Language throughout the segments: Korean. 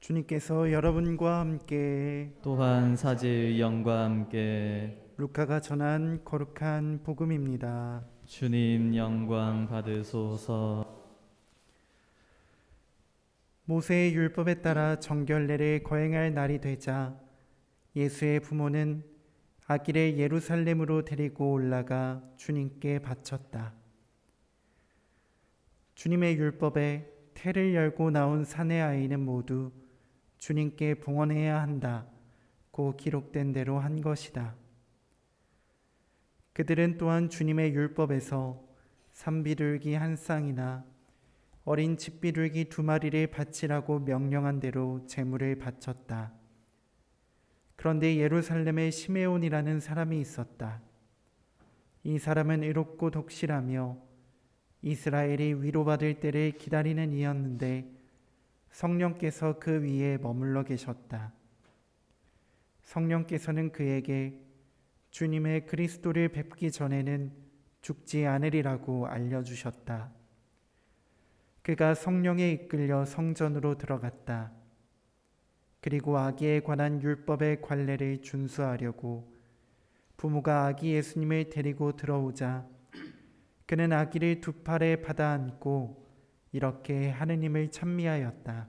주님께서 여러분과 함께 또한 사제의 영과 함께 루카가 전한 거룩한 복음입니다. 주님 영광 받으소서. 모세의 율법에 따라 정결례를 거행할 날이 되자 예수의 부모는 아기를 예루살렘으로 데리고 올라가 주님께 바쳤다. 주님의 율법에 태를 열고 나온 사내 아이는 모두 주님께 봉헌해야 한다고 기록된 대로 한 것이다. 그들은 또한 주님의 율법에서 산비둘기 한 쌍이나 어린 집비둘기 2마리를 바치라고 명령한 대로 제물을 바쳤다. 그런데 예루살렘에 시메온이라는 사람이 있었다. 이 사람은 의롭고 독실하며 이스라엘이 위로받을 때를 기다리는 이였는데 성령께서 그 위에 머물러 계셨다. 성령께서는 그에게 주님의 그리스도를 뵙기 전에는 죽지 않으리라고 알려주셨다. 그가 성령에 이끌려 성전으로 들어갔다. 그리고 아기에 관한 율법의 관례를 준수하려고 부모가 아기 예수님을 데리고 들어오자 그는 아기를 2팔에 받아 안고 이렇게 하느님을 찬미하였다.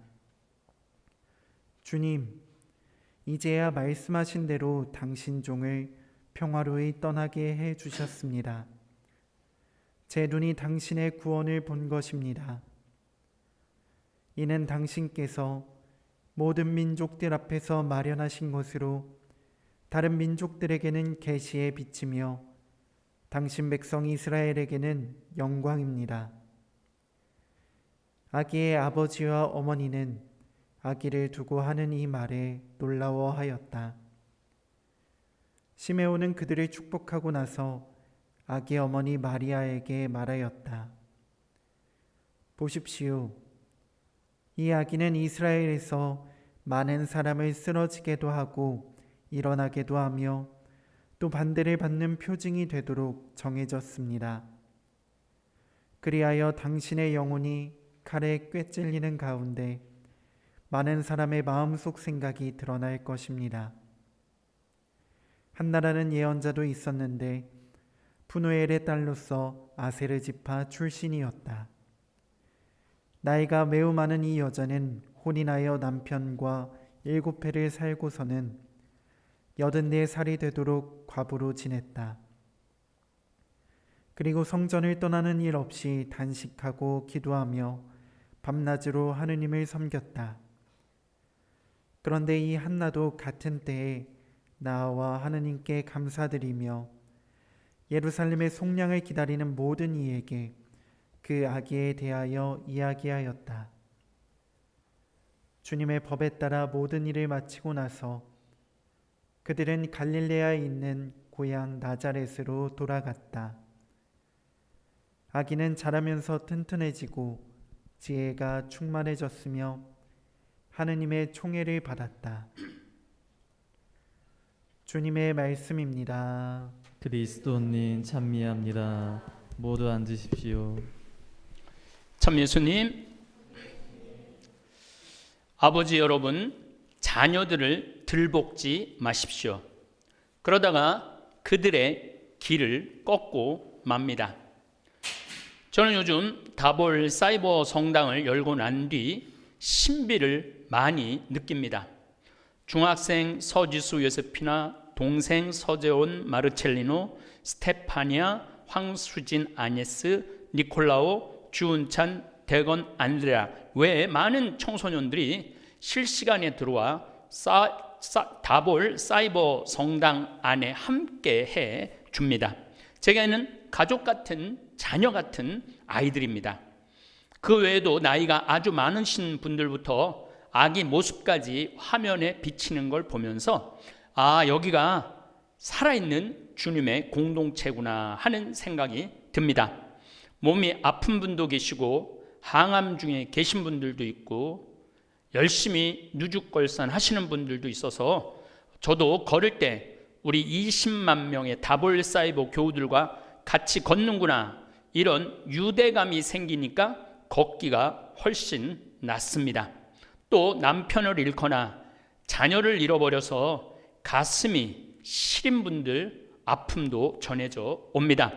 주님, 이제야 말씀하신 대로 당신 종을 평화로이 떠나게 해 주셨습니다. 제 눈이 당신의 구원을 본 것입니다. 이는 당신께서 모든 민족들 앞에서 마련하신 것으로 다른 민족들에게는 계시의 빛이며 당신 백성 이스라엘에게는 영광입니다. 아기의 아버지와 어머니는 아기를 두고 하는 이 말에 놀라워하였다. 시메온은 그들을 축복하고 나서 아기 어머니 마리아에게 말하였다. 보십시오. 이 아기는 이스라엘에서 많은 사람을 쓰러지게도 하고 일어나게도 하며 또 반대를 받는 표징이 되도록 정해졌습니다. 그리하여 당신의 영혼이 칼에 꿰찔리는 가운데 많은 사람의 마음속 생각이 드러날 것입니다. 한나라는 예언자도 있었는데 푸누엘의 딸로서 아세르 지파 출신이었다. 나이가 매우 많은 이 여자는 혼인하여 남편과 7해를 살고서는 84살이 되도록 과부로 지냈다. 그리고 성전을 떠나는 일 없이 단식하고 기도하며 밤낮으로 하느님을 섬겼다. 그런데 이 한나도 같은 때에 나와 하느님께 감사드리며 예루살렘의 속량을 기다리는 모든 이에게 그 아기에 대하여 이야기하였다. 주님의 법에 따라 모든 일을 마치고 나서 그들은 갈릴레아에 있는 고향 나자렛으로 돌아갔다. 아기는 자라면서 튼튼해지고 지혜가 충만해졌으며 하느님의 총애를 받았다. 주님의 말씀입니다. 그리스도님 찬미합니다. 모두 앉으십시오. 참 예수님, 아버지 여러분, 자녀들을 들볶지 마십시오. 그러다가 그들의 길을 꺾고 맙니다. 저는 요즘 다볼 사이버 성당을 열고 난 뒤 신비를 많이 느낍니다. 중학생 서지수 요세피나 동생 서재온 마르첼리노, 스테파니아, 황수진 아네스, 니콜라오, 주은찬, 대건 안드레아 외에 많은 청소년들이 실시간에 들어와 다볼 사이버 성당 안에 함께 해 줍니다. 제게는 가족 같은 자녀 같은 아이들입니다. 그 외에도 나이가 아주 많으신 분들부터 아기 모습까지 화면에 비치는 걸 보면서 여기가 살아있는 주님의 공동체구나 하는 생각이 듭니다. 몸이 아픈 분도 계시고 항암 중에 계신 분들도 있고 열심히 누죽걸산 하시는 분들도 있어서 저도 걸을 때 우리 20만 명의 다볼 사이버 교우들과 같이 걷는구나 이런 유대감이 생기니까 걷기가 훨씬 낫습니다. 또 남편을 잃거나 자녀를 잃어버려서 가슴이 시린 분들 아픔도 전해져 옵니다.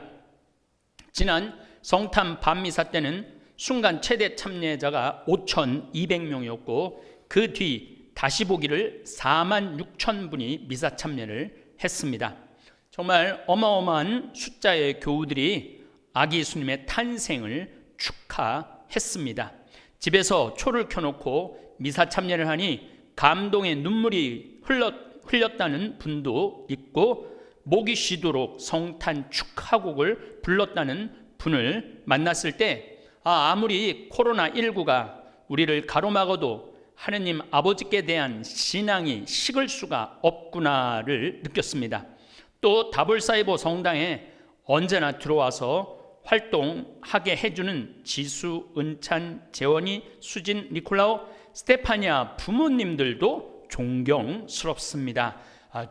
지난 성탄 밤미사 때는 순간 최대 참여자가 5,200명이었고 그 뒤 다시 보기를 46,000분이 미사 참여를 했습니다. 정말 어마어마한 숫자의 교우들이 아기 예수님의 탄생을 축하했습니다. 집에서 초를 켜놓고 미사 참여를 하니 감동의 눈물이 흘렸다는 분도 있고 목이 쉬도록 성탄 축하곡을 불렀다는 분을 만났을 때 아무리 코로나19가 우리를 가로막아도 하느님 아버지께 대한 신앙이 식을 수가 없구나를 느꼈습니다. 또 다볼사이보 성당에 언제나 들어와서 활동하게 해주는 지수, 은찬, 재원이, 수진, 니콜라오, 스테파니아 부모님들도 존경스럽습니다.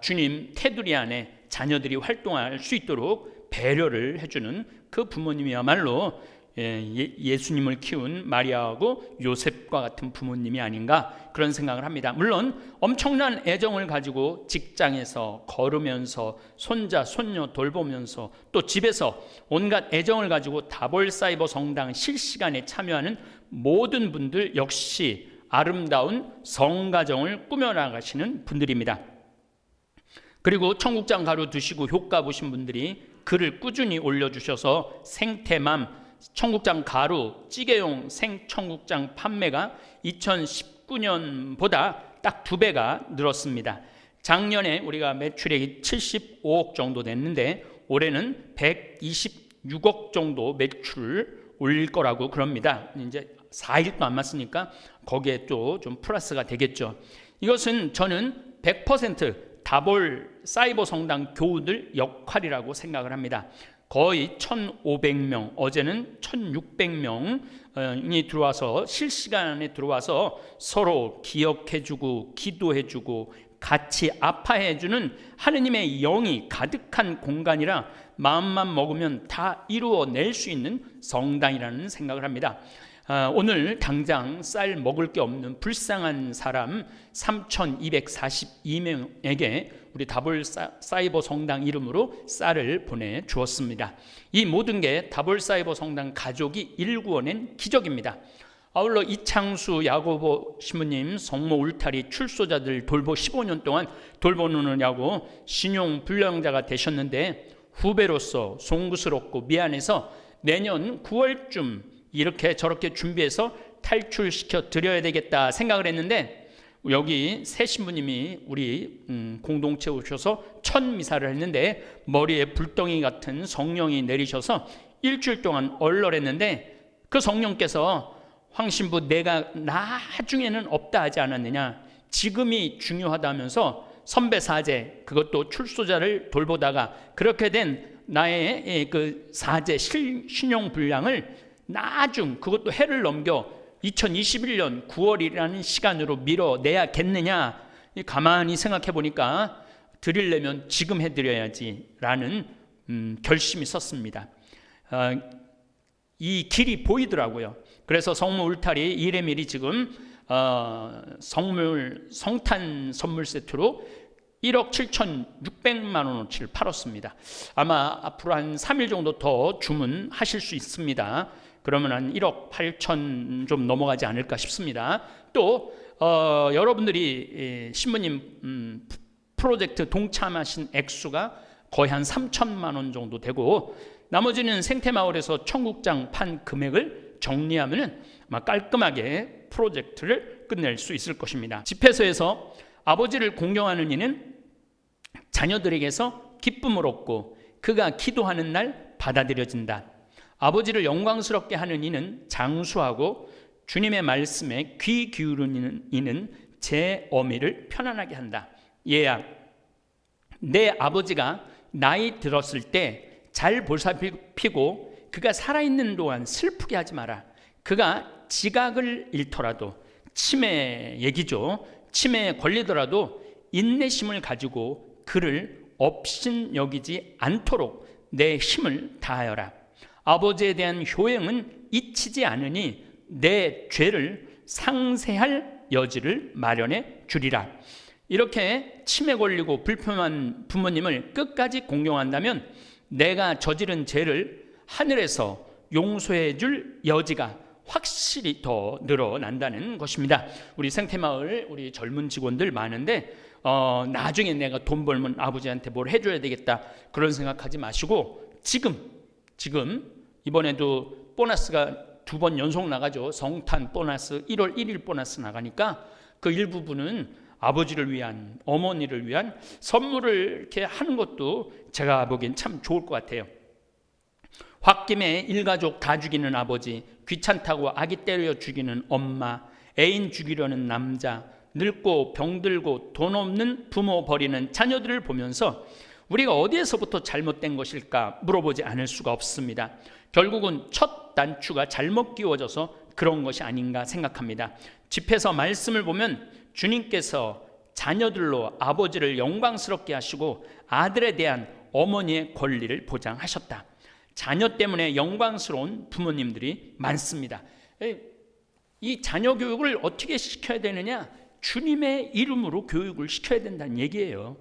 주님 테두리 안에 자녀들이 활동할 수 있도록 배려를 해주는 그 부모님이야말로 예수님을 키운 마리아하고 요셉과 같은 부모님이 아닌가 그런 생각을 합니다. 물론 엄청난 애정을 가지고 직장에서 걸으면서 손자 손녀 돌보면서 또 집에서 온갖 애정을 가지고 다볼사이버 성당 실시간에 참여하는 모든 분들 역시 아름다운 성가정을 꾸며나가시는 분들입니다. 그리고 청국장 가루 드시고 효과 보신 분들이 글을 꾸준히 올려주셔서 생태맘 청국장 가루 찌개용 생청국장 판매가 2019년보다 딱 2배가 늘었습니다. 작년에 우리가 매출액이 75억 정도 됐는데 올해는 126억 정도 매출을 올릴 거라고 그럽니다. 이제 4일도 안 맞으니까 거기에 또 좀 플러스가 되겠죠. 이것은 저는 100% 다볼 사이버 성당 교우들 역할이라고 생각을 합니다. 거의 1,500명, 어제는 1,600명이 들어와서 실시간에 들어와서 서로 기억해주고 기도해주고 같이 아파해주는 하느님의 영이 가득한 공간이라 마음만 먹으면 다 이루어낼 수 있는 성당이라는 생각을 합니다. 오늘 당장 쌀 먹을 게 없는 불쌍한 사람 3,242명에게 우리 다볼 사이버 성당 이름으로 쌀을 보내주었습니다. 이 모든 게 다볼 사이버 성당 가족이 일구어낸 기적입니다. 아울러 이창수 야고보 신부님 성모 울타리 출소자들 돌보 15년 동안 돌보느냐고 신용 불량자가 되셨는데 후배로서 송구스럽고 미안해서 내년 9월쯤 이렇게 저렇게 준비해서 탈출시켜 드려야 되겠다 생각을 했는데 여기 새 신부님이 우리 공동체 오셔서 첫 미사를 했는데 머리에 불덩이 같은 성령이 내리셔서 일주일 동안 얼얼했는데 그 성령께서 황 신부 내가 나중에는 없다 하지 않았느냐, 지금이 중요하다면서 선배 사제 그것도 출소자를 돌보다가 그렇게 된 나의 그 사제 신용 분량을 나중 그것도 해를 넘겨 2021년 9월이라는 시간으로 밀어내야겠느냐, 가만히 생각해 보니까 드리려면 지금 해드려야지라는 결심이 섰습니다. 이 길이 보이더라고요. 그래서 성모 울타리 1회 지금 성탄 선물 세트로 1억 7,600만 원어치를 팔았습니다. 아마 앞으로 한 3일 정도 더 주문하실 수 있습니다. 그러면 한 1억 8천 좀 넘어가지 않을까 싶습니다. 또 여러분들이 신부님 프로젝트 동참하신 액수가 거의 한 3천만 원 정도 되고 나머지는 생태마을에서 청국장 판 금액을 정리하면 아마 깔끔하게 프로젝트를 끝낼 수 있을 것입니다. 집회소에서 아버지를 공경하는 이는 자녀들에게서 기쁨을 얻고 그가 기도하는 날 받아들여진다. 아버지를 영광스럽게 하는 이는 장수하고 주님의 말씀에 귀 기울이는 이는 제 어미를 편안하게 한다. 얘야, 내 아버지가 나이 들었을 때 잘 보살피고 그가 살아있는 동안 슬프게 하지 마라. 그가 지각을 잃더라도 치매 얘기죠. 치매에 걸리더라도 인내심을 가지고 그를 업신여기지 않도록 내 힘을 다하여라. 아버지에 대한 효행은 잊히지 않으니 내 죄를 상세할 여지를 마련해 주리라. 이렇게 치매 걸리고 불편한 부모님을 끝까지 공경한다면 내가 저지른 죄를 하늘에서 용서해 줄 여지가 확실히 더 늘어난다는 것입니다. 우리 생태마을 우리 젊은 직원들 많은데 나중에 내가 돈 벌면 아버지한테 뭘 해줘야 되겠다 그런 생각하지 마시고 지금 이번에도 보너스가 2번 연속 나가죠. 성탄 보너스 1월 1일 보너스 나가니까 그 일부분은 아버지를 위한, 어머니를 위한 선물을 이렇게 하는 것도 제가 보기엔 참 좋을 것 같아요. 홧김에 일가족 다 죽이는 아버지, 귀찮다고 아기 때려 죽이는 엄마, 애인 죽이려는 남자, 늙고 병들고 돈 없는 부모 버리는 자녀들을 보면서 우리가 어디에서부터 잘못된 것일까 물어보지 않을 수가 없습니다. 결국은 첫 단추가 잘못 끼워져서 그런 것이 아닌가 생각합니다. 집에서 말씀을 보면 주님께서 자녀들로 아버지를 영광스럽게 하시고 아들에 대한 어머니의 권리를 보장하셨다. 자녀 때문에 영광스러운 부모님들이 많습니다. 이 자녀 교육을 어떻게 시켜야 되느냐? 주님의 이름으로 교육을 시켜야 된다는 얘기예요.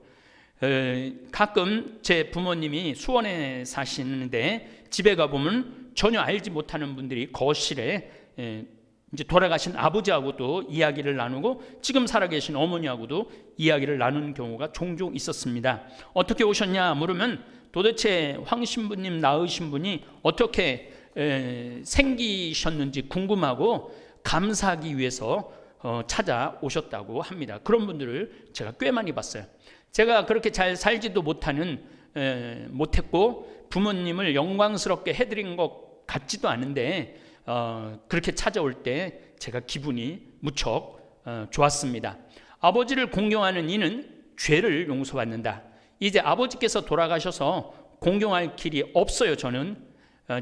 가끔 제 부모님이 수원에 사시는데 집에 가보면 전혀 알지 못하는 분들이 거실에 이제 돌아가신 아버지하고도 이야기를 나누고 지금 살아계신 어머니하고도 이야기를 나누는 경우가 종종 있었습니다. 어떻게 오셨냐 물으면 도대체 황 신부님 낳으신 분이 어떻게 생기셨는지 궁금하고 감사하기 위해서 찾아오셨다고 합니다. 그런 분들을 제가 꽤 많이 봤어요. 제가 그렇게 잘 살지도 못했고 부모님을 영광스럽게 해드린 것 같지도 않은데 그렇게 찾아올 때 제가 기분이 무척 좋았습니다. 아버지를 공경하는 이는 죄를 용서받는다. 이제 아버지께서 돌아가셔서 공경할 길이 없어요. 저는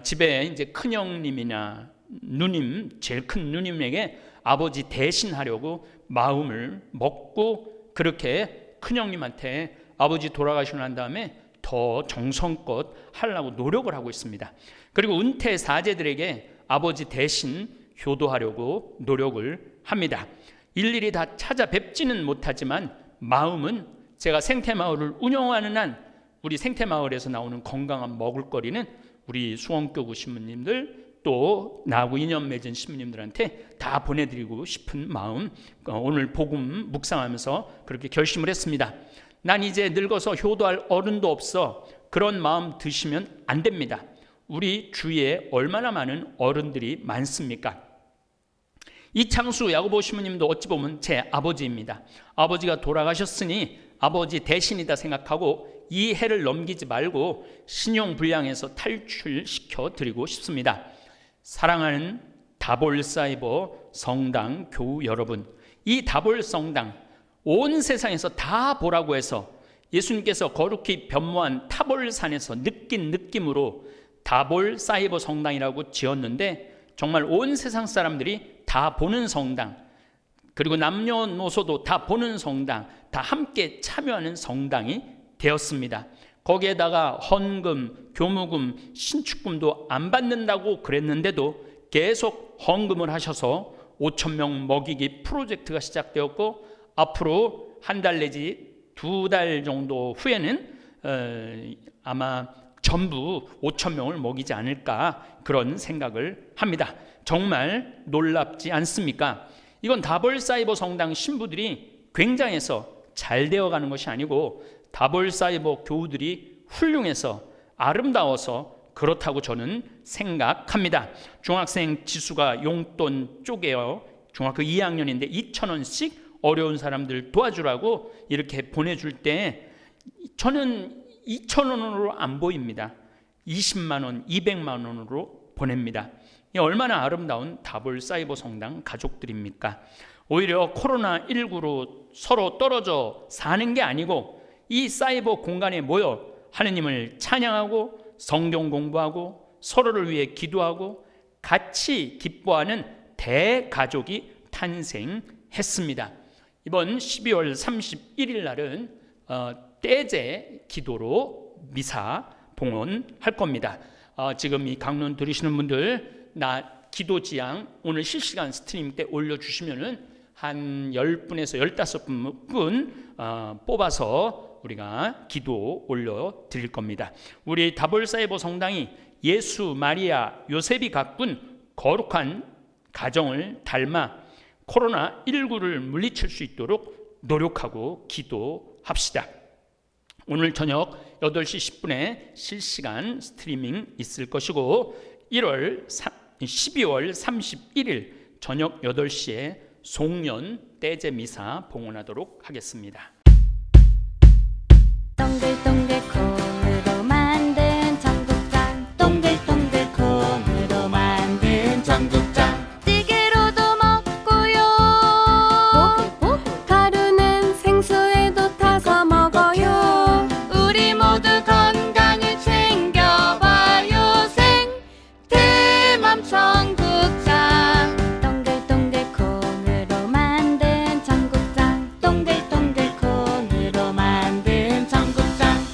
집에 이제 큰형님이나 누님, 제일 큰 누님에게 아버지 대신하려고 마음을 먹고 그렇게 큰형님한테 아버지 돌아가시고 난 다음에 더 정성껏 하려고 노력을 하고 있습니다. 그리고 은퇴 사제들에게 아버지 대신 효도하려고 노력을 합니다. 일일이 다 찾아뵙지는 못하지만 마음은 제가 생태마을을 운영하는 한 우리 생태마을에서 나오는 건강한 먹을거리는 우리 수원교구 신부님들 또 나하고 인연 맺은 신부님들한테 다 보내드리고 싶은 마음, 오늘 복음 묵상하면서 그렇게 결심을 했습니다. 난 이제 늙어서 효도할 어른도 없어. 그런 마음 드시면 안 됩니다. 우리 주위에 얼마나 많은 어른들이 많습니까? 이창수 야고보 신부님도 어찌 보면 제 아버지입니다. 아버지가 돌아가셨으니 아버지 대신이다 생각하고 이 해를 넘기지 말고 신용불량에서 탈출시켜 드리고 싶습니다. 사랑하는 다볼사이버 성당 교우 여러분, 이 다볼성당 온 세상에서 다 보라고 해서 예수님께서 거룩히 변모한 타볼산에서 느낀 느낌으로 다볼사이버 성당이라고 지었는데 정말 온 세상 사람들이 다 보는 성당, 그리고 남녀노소도 다 보는 성당, 다 함께 참여하는 성당이 되었습니다. 거기에다가 헌금, 교무금, 신축금도 안 받는다고 그랬는데도 계속 헌금을 하셔서 5,000명 먹이기 프로젝트가 시작되었고 앞으로 한 달 내지 2달 정도 후에는 아마 전부 5,000명을 먹이지 않을까 그런 생각을 합니다. 정말 놀랍지 않습니까? 이건 다볼사이버 성당 신부들이 굉장해서 잘 되어가는 것이 아니고 다볼사이버 교우들이 훌륭해서 아름다워서 그렇다고 저는 생각합니다. 중학생 지수가 용돈 쪼개어 중학교 2학년인데 2,000원씩 어려운 사람들 도와주라고 이렇게 보내줄 때 저는 2,000원으로 안 보입니다. 20만 원, 200만 원으로 보냅니다. 얼마나 아름다운 다볼사이버 성당 가족들입니까? 오히려 코로나19로 서로 떨어져 사는 게 아니고 이 사이버 공간에 모여 하느님을 찬양하고 성경 공부하고 서로를 위해 기도하고 같이 기뻐하는 대가족이 탄생했습니다. 이번 12월 31일 날은 떼제 기도로 미사 봉헌할 겁니다. 지금 이 강론 들으시는 분들 나 기도 지향 오늘 실시간 스트림 때 올려주시면은 한 10분에서 15분 뽑아서 우리가 기도 올려 드릴 겁니다. 우리 다볼사이보 성당이 예수, 마리아, 요셉이 가꾼 거룩한 가정을 닮아 코로나19를 물리칠 수 있도록 노력하고 기도합시다. 오늘 저녁 8시 10분에 실시간 스트리밍 있을 것이고 12월 31일 저녁 8시에 송년 떼제 미사 봉헌하도록 하겠습니다. 동글동글 콩으로 만든 청국장, 동글동글 콩으로 만든 청국장, 찌개로도 먹고요, 가루는 생수에도 타서 먹어요. 우리 모두 건강을 챙겨봐요. 생태맘처럼